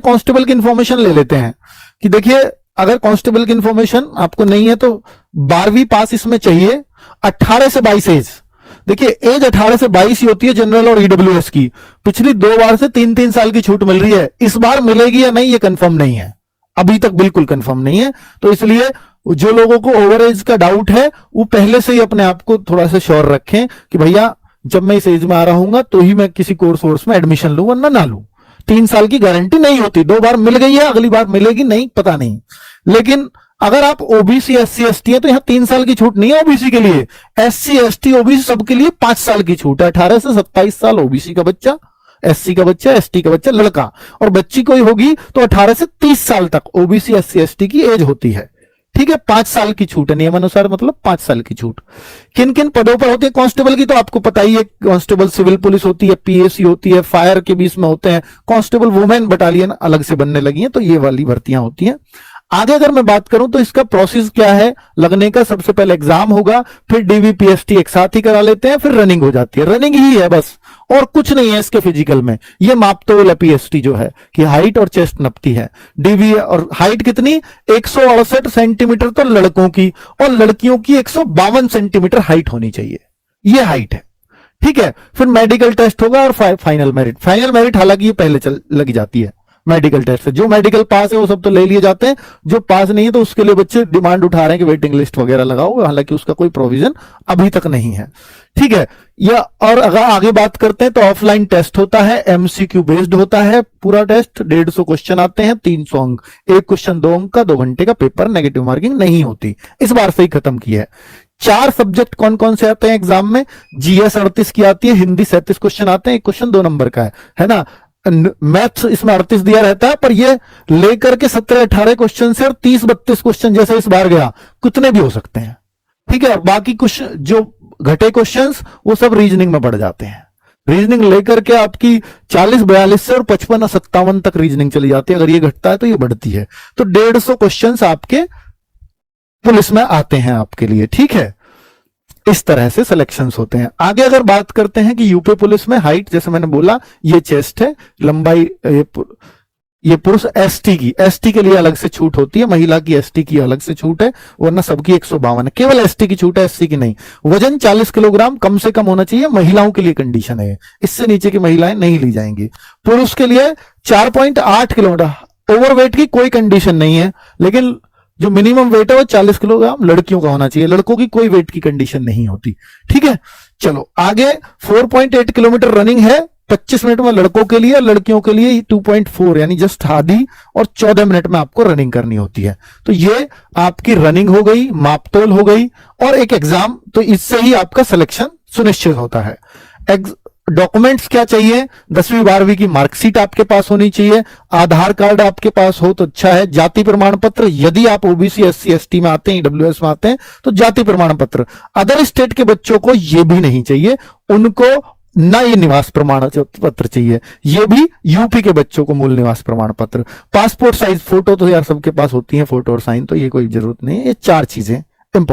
Constable की information ले लेते हैं कि देखिए अगर कांस्टेबल की इंफॉर्मेशन आपको नहीं है तो 12वीं पास इसमें चाहिए, 18 से 22 एज। देखिए एज 18 से 22 ही होती है जनरल और ईडब्ल्यूएस की। पिछली 2 बार से 3-3 साल की छूट मिल रही है, इस बार मिलेगी या नहीं ये कंफर्म नहीं है, अभी तक बिल्कुल कंफर्म नहीं है। तो इसलिए जो लोगों को ओवर एज का डाउट है वो पहले से ही अपने आप को थोड़ा सा श्योर रखें कि भैया जब मैं इस एज में आ रहा हूं तो ही मैं किसी कोर्स में एडमिशन लूं, वरना ना लूं। 3 साल की गारंटी नहीं होती, 2 बार मिल गई है, अगली बार मिलेगी नहीं पता नहीं। लेकिन अगर आप ओबीसी एससी एसटी है तो यहां 3 साल की छूट नहीं है ओबीसी के लिए, एससी एसटी ओबीसी सबके लिए 5 साल की छूट है। 18 से 27 साल ओबीसी का बच्चा, एससी का बच्चा, एसटी का बच्चा लड़का, और बच्ची कोई होगी तो 18 से 30 साल तक ओबीसी एससी एसटी की एज होती है। ठीक है, 5 साल की छूट है नियमानुसार, मतलब 5 साल की छूट। किन किन पदों पर होती है कांस्टेबल की तो आपको पता ही है, कांस्टेबल सिविल पुलिस होती है, पीएसी होती है, फायर के बीच में होते हैं, कांस्टेबल वुमेन बटालियन अलग से बनने लगी है, तो ये वाली भर्तियां होती हैं। आगे अगर मैं बात करूं तो इसका प्रोसेस क्या है लगने का, सबसे पहले एग्जाम होगा, फिर डीवीपीएसटी एक साथ ही करा लेते हैं, फिर रनिंग हो जाती है। रनिंग ही है बस, और कुछ नहीं है इसके फिजिकल में। ये मापतोल है पीएसटी जो है कि हाइट और चेस्ट नपती है। डीवी और हाइट कितनी 168 सेंटीमीटर तो लड़कों की, और लड़कियों की 152 सेंटीमीटर हाइट होनी चाहिए, ये हाइट है। ठीक है, फिर मेडिकल टेस्ट होगा और फाइनल मेरिट। फाइनल मेरिट हालांकि ये पहले लगी जाती है मेडिकल टेस्ट से। जो मेडिकल पास है वो सब तो ले लिए जाते हैं, जो पास नहीं है तो उसके लिए बच्चे डिमांड उठा रहे हैं कि वेटिंग लिस्ट वगैरह लगाओ, हालांकि उसका कोई प्रोविजन अभी तक नहीं है। ठीक है, या और अगर आगे बात करते हैं तो ऑफलाइन टेस्ट होता है, एमसीक्यू बेस्ड होता है पूरा टेस्ट। 150 क्वेश्चन आते हैं, 300 अंक, एक क्वेश्चन 2 अंक का, 2 घंटे का पेपर, नेगेटिव मार्किंग नहीं होती, इस बार से ही खत्म किया है। 4 सब्जेक्ट कौन कौन से आते हैं एग्जाम में, जीएस 38 की आती है, हिंदी 37 क्वेश्चन आते हैं, एक क्वेश्चन 2 नंबर का है ना। मैथ्स इसमें 38 दिया रहता है, पर ये लेकर के 17-18 क्वेश्चन से और 30-32 क्वेश्चन जैसे इस बार गया, कितने भी हो सकते हैं। ठीक है, बाकी कुछ जो घटे क्वेश्चंस वो सब रीजनिंग में बढ़ जाते हैं। रीजनिंग लेकर के आपकी 40-42 से और 55-57 तक रीजनिंग चली जाती है, अगर ये घटता है तो ये बढ़ती है। तो 150 क्वेश्चंस आपके पुलिस में आते हैं आपके लिए। ठीक है, इस तरह से सिलेक्शंस होते हैं। आगे अगर बात करते हैं कि यूपी पुलिस में हाइट, जैसे मैंने बोला ये चेस्ट है, लंबाई ये पुरुष एसटी के लिए अलग से छूट होती है, महिला की एसटी की अलग से छूट है, वरना सबकी 152 है, केवल एसटी की छूट है, एससी की नहीं। वजन 40 किलोग्राम कम से कम होना चाहिए, महिलाओं के लिए कंडीशन है, इससे नीचे की महिलाएं नहीं ली जाएंगी। पुरुष के लिए 4.8 किलोमीटर, ओवरवेट की कोई कंडीशन नहीं है, लेकिन जो मिनिमम वेट है वो 40 किलोग्राम लड़कियों का होना चाहिए, लड़कों की कोई वेट की कंडीशन नहीं होती। ठीक है, चलो आगे 4.8 किलोमीटर रनिंग है, 25 मिनट में लड़कों के लिए, लड़कियों के लिए 2.4 यानी जस्ट आधी, और 14 मिनट में आपको रनिंग करनी होती है। तो ये आपकी रनिंग हो गई, मापतोल हो गई, और एक एग्जाम, तो इससे ही आपका सिलेक्शन सुनिश्चित होता है। डॉक्यूमेंट्स क्या चाहिए, 10वीं 12वीं की मार्कशीट आपके पास होनी चाहिए, आधार कार्ड आपके पास हो तो अच्छा है, जाति प्रमाण पत्र, यदि आप ओबीसी एससी एसटी में आते हैं, ईडब्ल्यूएस में आते हैं तो जाति प्रमाण पत्र। अदर स्टेट के बच्चों को ये भी नहीं चाहिए, उनको ना ये निवास प्रमाण पत्र चाहिए, ये भी यूपी के बच्चों को मूल निवास प्रमाण पत्र। पासपोर्ट साइज फोटो तो यार सबके पास होती है, फोटो और साइन, तो ये कोई जरूरत नहीं है। ये 4 चीजें इंपॉर्टेंट।